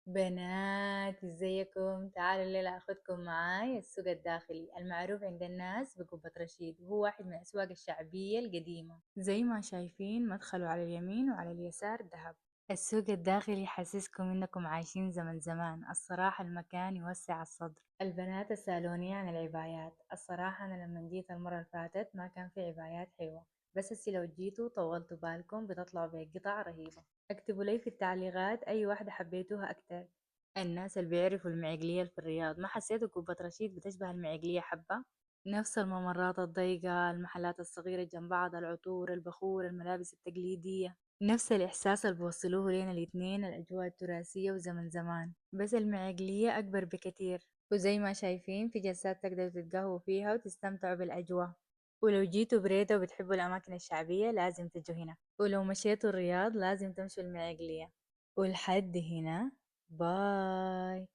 بنات ازيكم؟ تعالوا الليلة اخدكم معاي السوق الداخلي المعروف عند الناس بقبة رشيد، وهو واحد من الاسواق الشعبية القديمة. زي ما شايفين مدخله على اليمين وعلى اليسار ذهب. السوق الداخلي يحسسكم انكم عايشين زمن زمان. الصراحة المكان يوسع الصدر. البنات سألوني عن العبايات. الصراحة انا لما جيت المرة اللي فاتت ما كان في عبايات حلوة، بس هسي لو جيتوا طولتوا بالكم بتطلعوا بقطع رهيبة. اكتبوا لي في التعليقات اي واحدة حبيتوها اكتر. الناس اللي بيعرفوا المعقلية في الرياض، ما حسيتوا قبة رشيد بتشبه المعقلية حبة؟ نفس الممرات الضيقة، المحلات الصغيرة جنب بعض، العطور، البخور، الملابس التقليدية، نفس الإحساس اللي بوصلوه لنا الاتنين، الأجواء التراثية وزمن زمان. بس المعقلية أكبر بكتير، وزي ما شايفين في جلسات تقدروا تتقهووا فيها وتستمتعوا بالأجواء. ولو جيتوا بريدة وبتحبوا الأماكن الشعبية لازم تجوا هنا، ولو مشيتوا الرياض لازم تمشوا المعقلية. ولحد هنا باي.